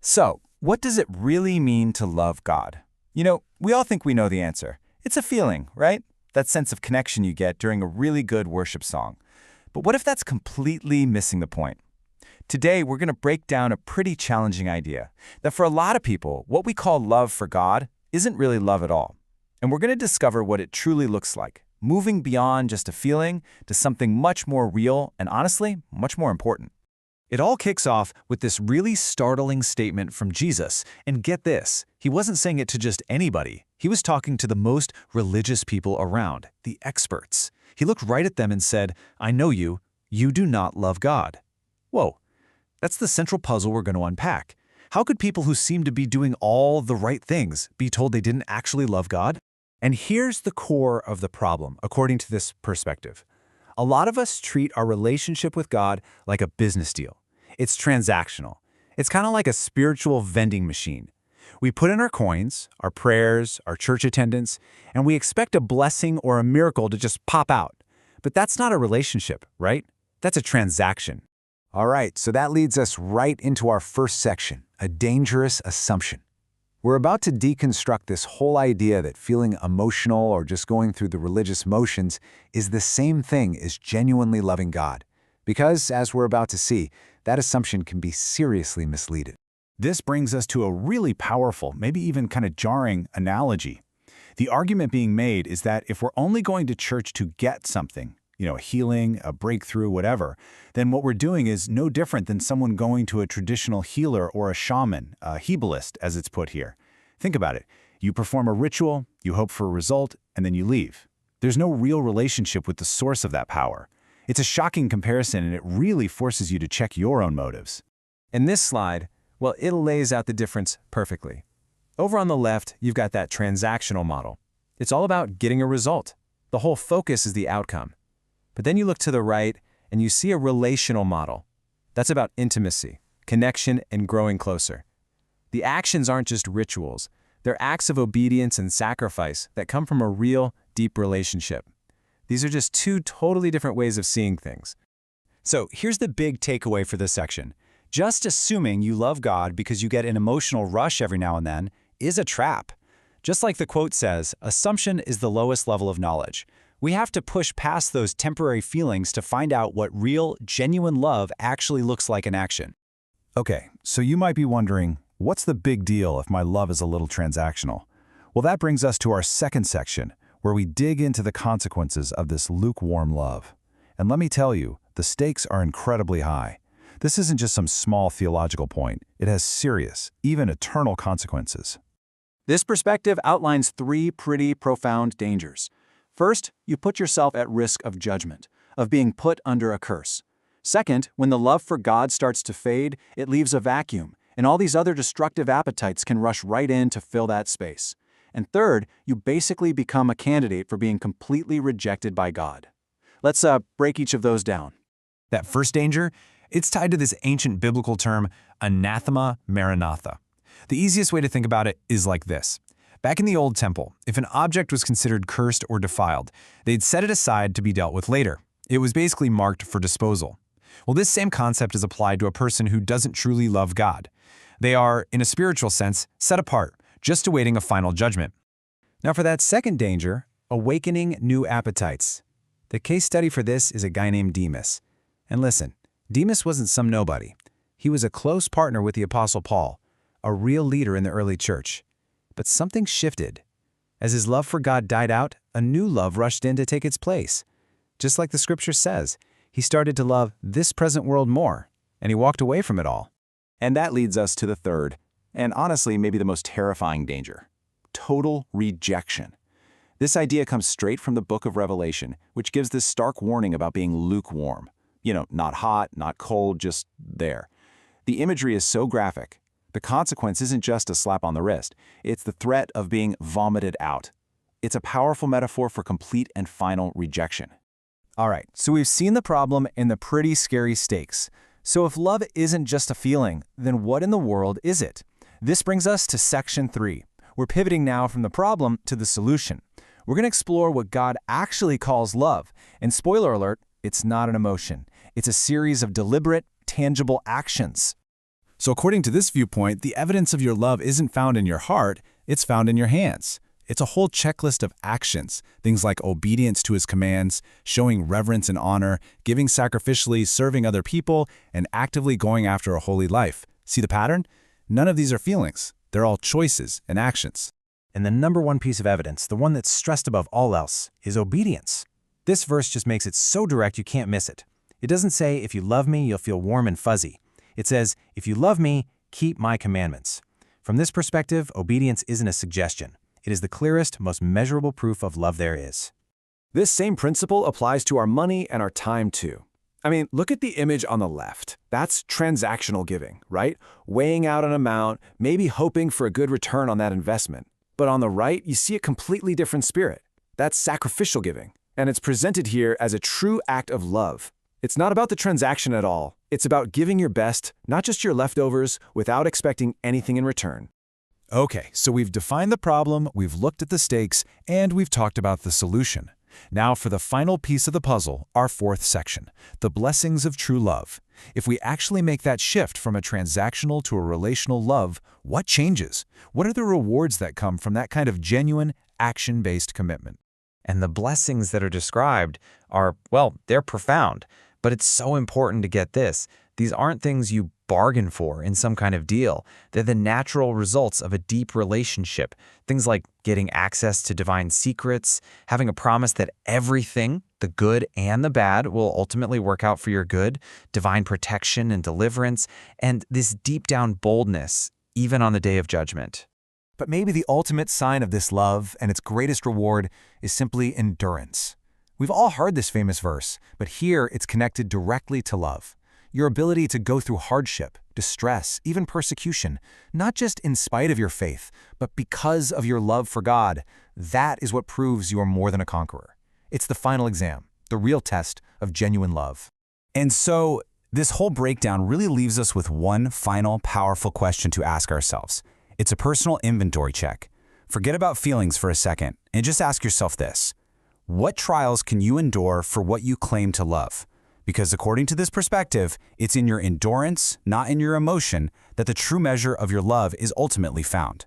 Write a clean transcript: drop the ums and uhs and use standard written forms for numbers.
So, what does it really mean to love God? We all think we know the answer. It's a feeling, right? That sense of connection you get during a really good worship song. But what if that's completely missing the point? Today, we're going to break down a pretty challenging idea that for a lot of people, what we call love for God isn't really love at all. And we're going to discover what it truly looks like, moving beyond just a feeling to something much more real and honestly, much more important. It all kicks off with this really startling statement from Jesus. And get this, he wasn't saying it to just anybody. He was talking to the most religious people around, the experts. He looked right at them and said, "I know you. You do not love God." Whoa, that's the central puzzle we're going to unpack. How could people who seem to be doing all the right things be told they didn't actually love God? And here's the core of the problem, according to this perspective. A lot of us treat our relationship with God like a business deal. It's transactional. It's kind of like a spiritual vending machine. We put in our coins, our prayers, our church attendance, and we expect a blessing or a miracle to just pop out. But that's not a relationship, right? That's a transaction. All right, so that leads us right into our first section, a dangerous assumption. We're about to deconstruct this whole idea that feeling emotional or just going through the religious motions is the same thing as genuinely loving God. Because, as we're about to see, that assumption can be seriously misleading. This brings us to a really powerful, maybe even kind of jarring analogy. The argument being made is that if we're only going to church to get something, a healing, a breakthrough, whatever, then what we're doing is no different than someone going to a traditional healer or a shaman, a hebalist, as it's put here. Think about it. You perform a ritual, you hope for a result, and then you leave. There's no real relationship with the source of that power. It's a shocking comparison, and it really forces you to check your own motives. And this slide, well, it lays out the difference perfectly. Over on the left, you've got that transactional model. It's all about getting a result. The whole focus is the outcome. But then you look to the right, and you see a relational model. That's about intimacy, connection, and growing closer. The actions aren't just rituals. They're acts of obedience and sacrifice that come from a real, deep relationship. These are just two totally different ways of seeing things. So here's the big takeaway for this section. Just assuming you love God because you get an emotional rush every now and then is a trap. Just like the quote says, assumption is the lowest level of knowledge. We have to push past those temporary feelings to find out what real, genuine love actually looks like in action. Okay, so you might be wondering, what's the big deal if my love is a little transactional? Well, that brings us to our second section, where we dig into the consequences of this lukewarm love. And let me tell you, the stakes are incredibly high. This isn't just some small theological point. It has serious, even eternal consequences. This perspective outlines three pretty profound dangers. First, you put yourself at risk of judgment, of being put under a curse. Second, when the love for God starts to fade, it leaves a vacuum, and all these other destructive appetites can rush right in to fill that space. And third, you basically become a candidate for being completely rejected by God. Let's break each of those down. That first danger, it's tied to this ancient biblical term, anathema maranatha. The easiest way to think about it is like this. Back in the Old Temple, if an object was considered cursed or defiled, they'd set it aside to be dealt with later. It was basically marked for disposal. Well, this same concept is applied to a person who doesn't truly love God. They are, in a spiritual sense, set apart, just awaiting a final judgment. Now for that second danger, awakening new appetites. The case study for this is a guy named Demas. And listen, Demas wasn't some nobody. He was a close partner with the Apostle Paul, a real leader in the early church. But something shifted. As his love for God died out, a new love rushed in to take its place. Just like the scripture says, he started to love this present world more, and he walked away from it all. And that leads us to the third, and honestly maybe the most terrifying danger: total rejection. This idea comes straight from the book of Revelation, which gives this stark warning about being lukewarm. Not hot, not cold, just there. The imagery is so graphic. The consequence isn't just a slap on the wrist. It's the threat of being vomited out. It's a powerful metaphor for complete and final rejection. All right, so we've seen the problem and the pretty scary stakes. So if love isn't just a feeling, then what in the world is it? This brings us to section 3. We're pivoting now from the problem to the solution. We're going to explore what God actually calls love. And spoiler alert, it's not an emotion. It's a series of deliberate, tangible actions. So according to this viewpoint, the evidence of your love isn't found in your heart, it's found in your hands. It's a whole checklist of actions, things like obedience to his commands, showing reverence and honor, giving sacrificially, serving other people, and actively going after a holy life. See the pattern? None of these are feelings. They're all choices and actions. And the number one piece of evidence, the one that's stressed above all else, is obedience. This verse just makes it so direct you can't miss it. It doesn't say, if you love me, you'll feel warm and fuzzy. It says, if you love me, keep my commandments. From this perspective, obedience isn't a suggestion. It is the clearest, most measurable proof of love there is. This same principle applies to our money and our time too. I mean, look at the image on the left. That's transactional giving, right? Weighing out an amount, maybe hoping for a good return on that investment. But on the right, you see a completely different spirit. That's sacrificial giving, and it's presented here as a true act of love. It's not about the transaction at all. It's about giving your best, not just your leftovers, without expecting anything in return. Okay, so we've defined the problem, we've looked at the stakes, and we've talked about the solution. Now for the final piece of the puzzle, our fourth section, the blessings of true love. If we actually make that shift from a transactional to a relational love, what changes? What are the rewards that come from that kind of genuine, action-based commitment? And the blessings that are described are, well, they're profound. But it's so important to get this. These aren't things you bargain for in some kind of deal. They're the natural results of a deep relationship. Things like getting access to divine secrets, having a promise that everything, the good and the bad, will ultimately work out for your good, divine protection and deliverance, and this deep down boldness, even on the day of judgment. But maybe the ultimate sign of this love and its greatest reward is simply endurance. We've all heard this famous verse, but here it's connected directly to love. Your ability to go through hardship, distress, even persecution, not just in spite of your faith, but because of your love for God, that is what proves you are more than a conqueror. It's the final exam, the real test of genuine love. And so, this whole breakdown really leaves us with one final, powerful question to ask ourselves. It's a personal inventory check. Forget about feelings for a second and just ask yourself this. What trials can you endure for what you claim to love? Because according to this perspective, it's in your endurance, not in your emotion, that the true measure of your love is ultimately found.